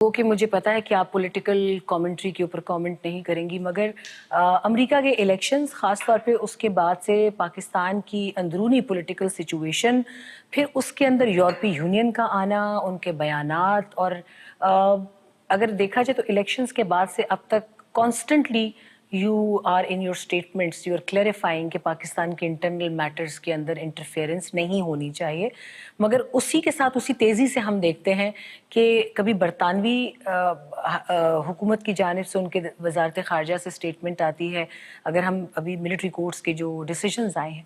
وہ کہ مجھے پتا ہے کہ آپ پولیٹیکل کامنٹری کے اوپر کامنٹ نہیں کریں گی، مگر امریکہ کے الیکشنز خاص طور پہ اس کے بعد سے پاکستان کی اندرونی پولیٹیکل سچویشن، پھر اس کے اندر یورپی یونین کا آنا، ان کے بیانات، اور اگر دیکھا جائے تو الیکشنز کے بعد سے اب تک constantly you are in your statements you are clarifying کہ پاکستان کے انٹرنل میٹرز کے اندر انٹرفیئرنس نہیں ہونی چاہیے، مگر اسی کے ساتھ اسی تیزی سے ہم دیکھتے ہیں کہ کبھی برطانوی حکومت کی جانب سے ان کے وزارت خارجہ سے اسٹیٹمنٹ آتی ہے، اگر ہم ابھی ملٹری کورٹس کے جو ڈیسیجنز آئے ہیں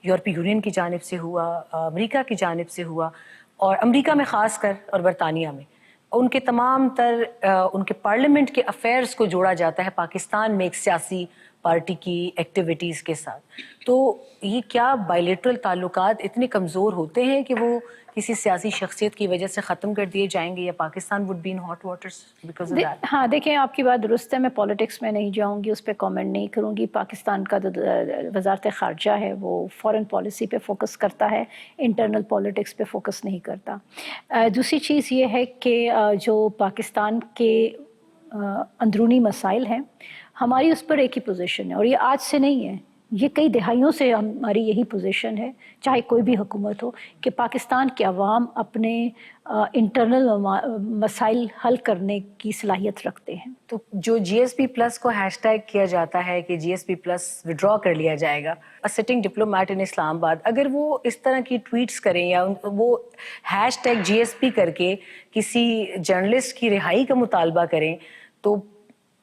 یورپی یونین کی جانب سے ہوا، امریکہ کی جانب سے ہوا، اور امریکہ میں خاص کر اور برطانیہ میں ان کے تمام تر ان کے پارلیمنٹ کے افیئرز کو جوڑا جاتا ہے پاکستان میں ایک سیاسی پارٹی کی ایکٹیویٹیز کے ساتھ. تو یہ کیا بائیلیٹرل تعلقات اتنے کمزور ہوتے ہیں کہ وہ کسی سیاسی شخصیت کی وجہ سے ختم کر دیے جائیں گے، یا Pakistan would be in hot waters because of that? ہاں دیکھیں، آپ کی بات درست ہے، میں پالیٹکس میں نہیں جاؤں گی، اس پہ کامنٹ نہیں کروں گی. پاکستان کا وزارت خارجہ ہے وہ فارن پالیسی پہ فوکس کرتا ہے، انٹرنل پالیٹکس پہ فوکس نہیں کرتا. دوسری چیز یہ ہے کہ جو پاکستان کے اندرونی مسائل ہیں، ہماری اس پر ایک ہی پوزیشن ہے، اور یہ آج سے نہیں ہے، یہ کئی دہائیوں سے ہماری یہی پوزیشن ہے، چاہے کوئی بھی حکومت ہو، کہ پاکستان کے عوام اپنے انٹرنل مسائل حل کرنے کی صلاحیت رکھتے ہیں. تو جو جی ایس پی پلس کو ہیش ٹیگ کیا جاتا ہے کہ جی ایس پی پلس وڈرا کر لیا جائے گا، سٹنگ ڈپلومیٹ ان اسلام آباد، اگر وہ اس طرح کی ٹویٹس کریں یا وہ ہیش ٹیگ جی ایس پی کر کے کسی جرنلسٹ کی رہائی کا مطالبہ کریں، تو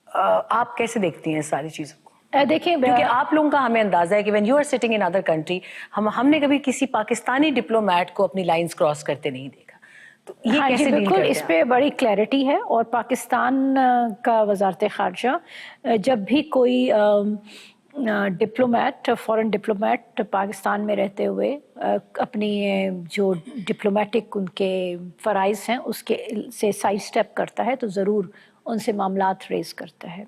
آپ کیسے دیکھتی ہیں اس ساری چیزوں کو؟ دیکھیں، کیونکہ آپ لوگوں کا ہمیں اندازہ ہے کہ when you are sitting in other country, ہم نے کبھی کسی پاکستانی ڈپلومیٹ کو اپنی لائنز کراس کرتے نہیں دیکھا. تو یہ ہاں جی کیسے ڈیل بالکل، کرتے اس ہیں؟ پہ بڑی کلیئرٹی ہے، اور پاکستان کا وزارت خارجہ جب بھی کوئی ڈپلومیٹ، فورن ڈپلومیٹ پاکستان میں رہتے ہوئے اپنی جو ڈپلومیٹک ان کے فرائض ہیں اس کے سے سائڈ اسٹیپ کرتا ہے تو ضرور ان سے معاملات ریز کرتا ہے.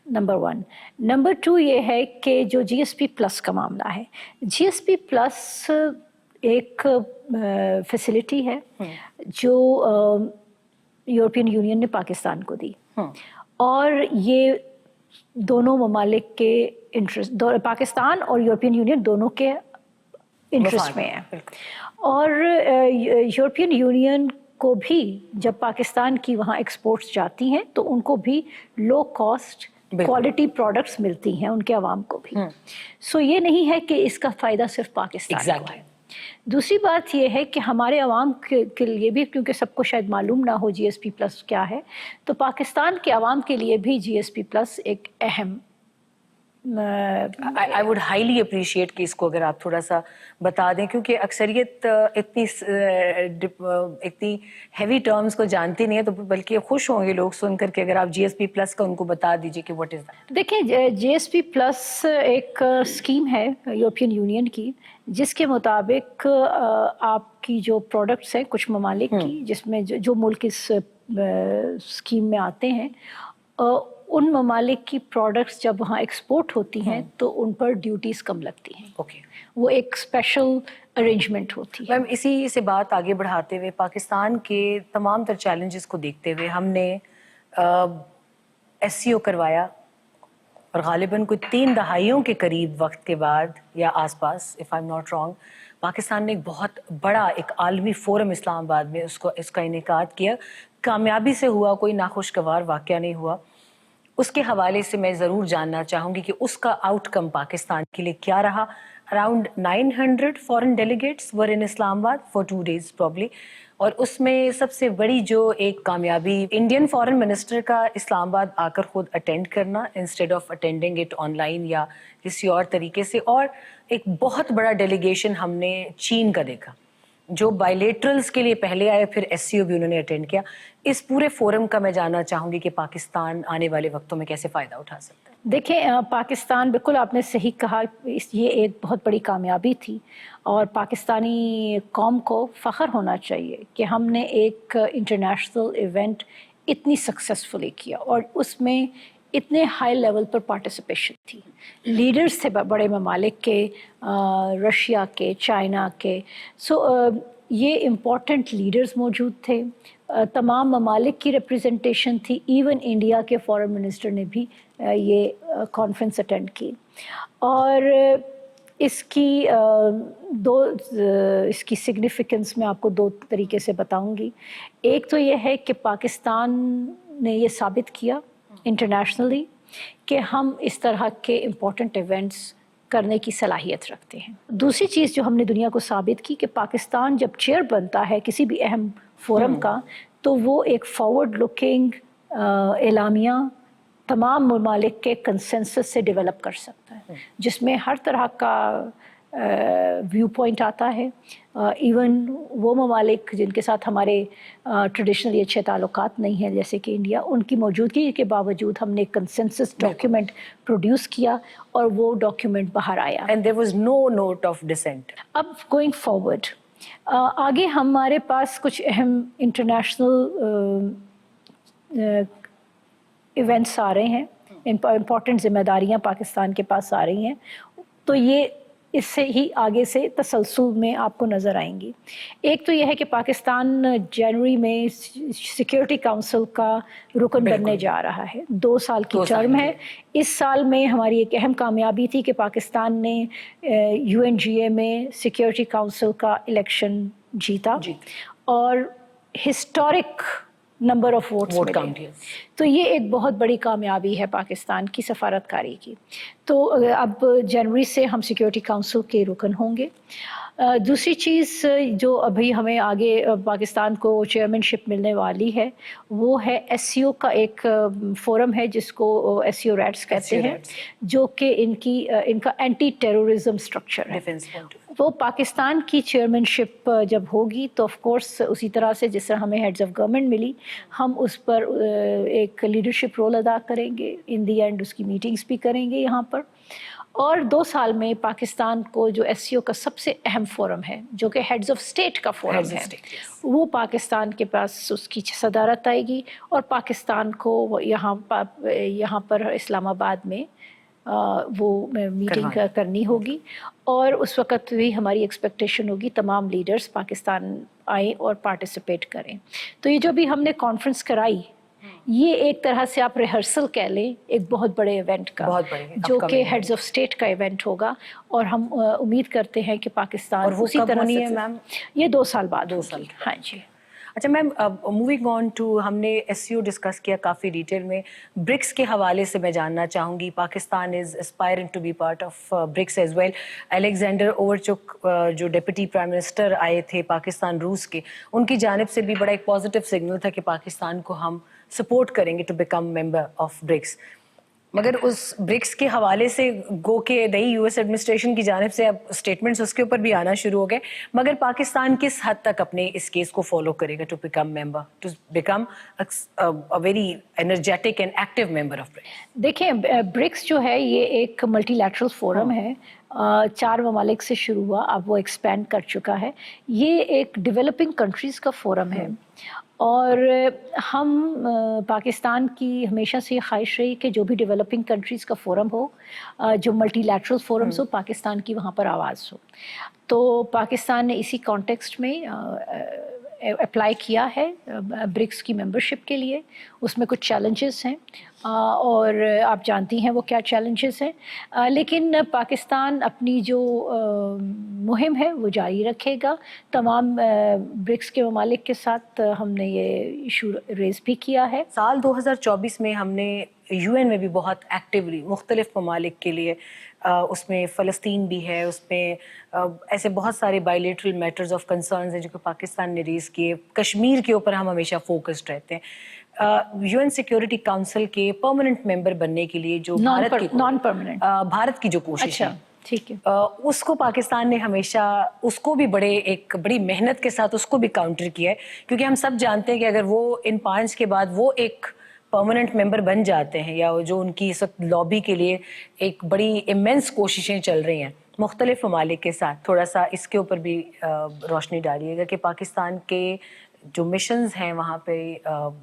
نمبر 1. نمبر 2 یہ ہے کہ جو جی ایس پی پلس کا معاملہ ہے، جی ایس پی پلس ایک فیسلٹی ہے جو یورپین یونین نے پاکستان کو دی، اور یہ دونوں ممالک کے انٹرسٹ، پاکستان اور یورپین یونین دونوں کے انٹرسٹ میں ہے. اور یورپین یونین کو بھی جب پاکستان کی وہاں ایکسپورٹس جاتی ہیں تو ان کو بھی لو کاسٹ کوالٹی پروڈکٹس ملتی ہیں ان کے عوام کو بھی. سو یہ نہیں ہے کہ اس کا فائدہ صرف پاکستان کو ہے. دوسری بات یہ ہے کہ ہمارے عوام کے لیے بھی، کیونکہ سب کو شاید معلوم نہ ہو جی ایس پی پلس کیا ہے، تو پاکستان کے عوام کے لیے بھی جی ایس پی پلس ایک اہم I would highly appreciate کہ اس کو اگر آپ تھوڑا سا بتا دیں، کیونکہ اکثریت اتنی ہیوی ٹرمز کو جانتی نہیں ہے، تو بلکہ خوش ہوں گے لوگ سن کر کے اگر آپ جی ایس پی پلس کا ان کو بتا دیجیے کہ واٹ از دیٹ. دیکھیں، جی ایس پی پلس ایک اسکیم ہے یورپین یونین کی، جس کے مطابق آپ کی جو پروڈکٹس ہیں کچھ ممالک کی، جس میں جو ملک اس اسکیم میں آتے ہیں، ان ممالک کی پروڈکٹس جب وہاں ایکسپورٹ ہوتی ہیں تو ان پر ڈیوٹیز کم لگتی ہیں. وہ ایک اسپیشل ارینجمنٹ ہوتی ہے. میم اسی سے بات آگے بڑھاتے ہوئے، پاکستان کے تمام تر چیلنجز کو دیکھتے ہوئے ہم نے ایس سی او کروایا، اور غالباً کوئی 3 دہائیوں کے قریب وقت کے بعد یا آس پاس، if I am not wrong, Pakistan نے ایک بہت بڑا ایک عالمی فورم اسلام آباد میں اس کا انعقاد کیا. کامیابی سے ہوا، کوئی ناخوشگوار واقعہ نہیں ہوا. اس کے حوالے سے میں ضرور جاننا چاہوں گی کہ اس کا آؤٹ کم پاکستان کے لیے کیا رہا. اراؤنڈ 900 فورن ڈیلیگیٹس ور ان اسلام آباد فار 2 days probably، اور اس میں سب سے بڑی جو ایک کامیابی انڈین فارن منسٹر کا اسلام آباد آ کر خود اٹینڈ کرنا instead of attending it on line یا کسی اور طریقے سے، اور ایک بہت بڑا ڈیلیگیشن ہم نے چین کا دیکھا جو بائیلیٹرلز کے لیے پہلے آئے، پھر ایس سی او بھی انہوں نے اٹینڈ کیا. اس پورے فورم کا میں جاننا چاہوں گی کہ پاکستان آنے والے وقتوں میں کیسے فائدہ اٹھا سکتا ہے. دیکھیں، پاکستان، بالکل آپ نے صحیح کہا، یہ ایک بہت بڑی کامیابی تھی، اور پاکستانی قوم کو فخر ہونا چاہیے کہ ہم نے ایک انٹرنیشنل ایونٹ اتنی سکسیسفلی کیا، اور اس میں اتنے ہائی لیول پر پارٹیسپیشن تھی. لیڈرز تھے بڑے ممالک کے، رشیا کے، چائنا کے. سو یہ امپورٹنٹ لیڈرز موجود تھے، तमाम ममालिक की रिप्रेजेंटेशन थी, इवन इंडिया के फॉरेन मिनिस्टर ने भी ये कॉन्फ्रेंस अटेंड की। और इसकी इसकी सिग्निफिकेंस मैं आपको दो तरीके से बताऊंगी। एक तो ये है कि पाकिस्तान ने ये साबित किया इंटरनेशनली कि हम इस तरह के इम्पोर्टेंट इवेंट्स करने की सलाहियत रखते हैं। दूसरी चीज़ जो हमने दुनिया को साबित की कि पाकिस्तान जब चेयर बनता है किसी भी अहम फोरम का, तो वो एक फॉरवर्ड लुकिंग एलामिया तमाम ममालिक के कंसेंसस से डेवलप कर सकता है, जिसमें हर तरह का व्यू पॉइंट आता है। इवन वो ममालिक जिनके साथ हमारे ट्रेडिशनली अच्छे ताल्लुकात नहीं हैं, जैसे कि इंडिया, उनकी मौजूदगी के बावजूद हमने एक कंसेंसस डॉक्यूमेंट प्रोड्यूस किया और वो डॉक्यूमेंट बाहर आया। And there was no note of dissent. अब गोइंग फॉरवर्ड आगे हमारे पास कुछ अहम इंटरनेशनल इवेंट्स आ रहे हैं, इम्पॉर्टेंट जिम्मेदारियां पाकिस्तान के पास आ रही हैं, तो ये इससे ही आगे से तसलसल में आपको नज़र आएंगी। एक तो यह है कि पाकिस्तान जनवरी में सिक्योरिटी काउंसिल का रुकन बनने जा रहा है। 2 साल की टर्म है। इस साल में हमारी एक अहम कामयाबी थी कि पाकिस्तान ने UNGA में सिक्योरिटी काउंसिल का इलेक्शन जीता और हिस्टोरिक नंबर ऑफ वोट्स मिले। तो ये एक बहुत बड़ी कामयाबी है पाकिस्तान की सफारतकारी की। तो अब जनवरी से हम सिक्योरिटी काउंसिल के रुकन होंगे। दूसरी चीज़ जो अभी हमें आगे पाकिस्तान को चेयरमैनशिप मिलने वाली है, वो है SCO का एक फोरम है जिसको SCO रैट्स कहते हैं, जो कि इनका एंटी टेररिज्म स्ट्रक्चर है। वो पाकिस्तान की चेयरमैनशिप जब होगी तो ऑफ कोर्स उसी तरह से जिस तरह हमें हेड्स ऑफ गवर्नमेंट मिली, हम उस पर एक लीडरशिप रोल अदा करेंगे। इन दी एंड उसकी मीटिंग्स भी करेंगे यहाँ पर। और 2 साल में पाकिस्तान को जो SCO का सबसे अहम फोरम है, जो कि हेड्स ऑफ स्टेट का फोरम है, वो पाकिस्तान के पास उसकी सदारत आएगी और पाकिस्तान को यहाँ पर इस्लामाबाद में वो मीटिंग करनी होगी। और उस वक़्त भी हमारी एक्सपेक्टेशन होगी तमाम लीडर्स पाकिस्तान आए और पार्टिसिपेट करें। तो ये जो भी हमने कॉन्फ्रेंस कराई, ये एक तरह से आप रिहर्सल कह लें एक बहुत बड़े इवेंट का, जो कि हेड्स ऑफ स्टेट का इवेंट होगा। और हम उम्मीद करते हैं कि पाकिस्तान और उसी तरह से मैम ये 2 साल बाद 2 साल। हाँ जी। अच्छा मैम, मूविंग ऑन टू, हमने SCO डिस्कस किया काफ़ी डिटेल में। ब्रिक्स के हवाले से मैं जानना चाहूँगी, Pakistan is aspiring to be part of BRICS as well. Alexander Overchuk जो डिप्टी प्राइम मिनिस्टर आए थे पाकिस्तान रूस के, उनकी जानिब से भी बड़ा एक पॉजिटिव सिग्नल था कि पाकिस्तान को हम सपोर्ट करेंगे to become member of BRICS. मगर उस ब्रिक्स के हवाले से गो के नई US एडमिनिस्ट्रेशन की जानिब से अब स्टेटमेंट्स उसके ऊपर भी आना शुरू हो गए। मगर पाकिस्तान किस हद तक अपने इस केस को फॉलो करेगा to become member, to become a very energetic and active member of BRICS? देखिए, ब्रिक्स जो है ये एक मल्टीलैटरल फोरम है। 4 ममालिक से शुरू हुआ, अब वो एक्सपैंड कर चुका है। ये एक डेवलपिंग कंट्रीज़ का फोरम है और हम पाकिस्तान की हमेशा से ख्वाहिश रही कि जो भी डेवलपिंग कंट्रीज़ का फोरम हो, जो मल्टीलैटरल फोरम्स हो, पाकिस्तान की वहाँ पर आवाज़ हो। तो पाकिस्तान ने इसी कॉन्टेक्स्ट में अप्लाई किया है ब्रिक्स की मेंबरशिप के लिए। उसमें कुछ चैलेंजेस हैं और आप जानती हैं वो क्या चैलेंजेस हैं, लेकिन पाकिस्तान अपनी जो मुहिम है वो जारी रखेगा। तमाम ब्रिक्स के ममालिक के साथ हमने ये इशू रेज़ भी किया है। साल 2024 में हमने UN में भी बहुत एक्टिवली मुख्तलिफ ममालिक के लिए, उसमें फ़लस्तीन भी है, उसमें ऐसे बहुत सारे बायलैटरल मैटर्स ऑफ कंसर्न्स हैं जो कि पाकिस्तान ने रेज़ किए। कश्मीर के ऊपर हम हमेशा फोकस्ड रहते हैं। UN सिक्योरिटी काउंसिल के परमानेंट मेंबर बनने के लिए जो भारत की जो कोशिश है, ठीक है, उसको पाकिस्तान ने हमेशा, उसको भी बड़ी मेहनत के साथ उसको भी काउंटर किया है। क्योंकि हम सब जानते हैं कि अगर वो इन 5 के बाद वो एक परमानेंट मेंबर बन जाते हैं, या जो उनकी इस वक्त लॉबी के लिए एक बड़ी इमेंस कोशिशें चल रही हैं मुख्तलिफ ममालिक के साथ, थोड़ा सा इसके ऊपर भी रोशनी डालिएगा कि पाकिस्तान के जो मिशंस हैं वहाँ पे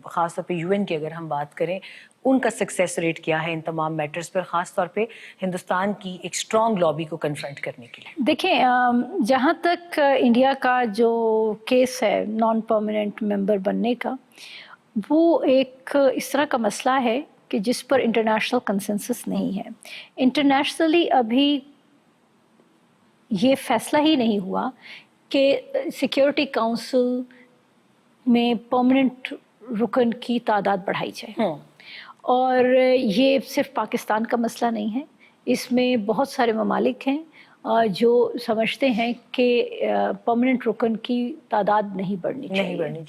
ख़ास तौर पे यूएन की अगर हम बात करें, उनका सक्सेस रेट क्या है इन तमाम मैटर्स पर, ख़ास तौर पे हिंदुस्तान की एक स्ट्रॉन्ग लॉबी को कन्फ्रंट करने के लिए? देखें, जहाँ तक इंडिया का जो केस है नॉन परमानेंट मेंबर बनने का, वो एक इस तरह का मसला है कि जिस पर इंटरनेशनल कंसेंसस नहीं है। इंटरनेशनली अभी ये फैसला ही नहीं हुआ कि सिक्योरिटी काउंसिल में परमानेंट रुकन की तादाद बढ़ाई जाए। और ये सिर्फ पाकिस्तान का मसला नहीं है, इसमें बहुत सारे ममालिक हैं जो समझते हैं कि परमानेंट रुकन की तादाद नहीं बढ़नी चाहिए।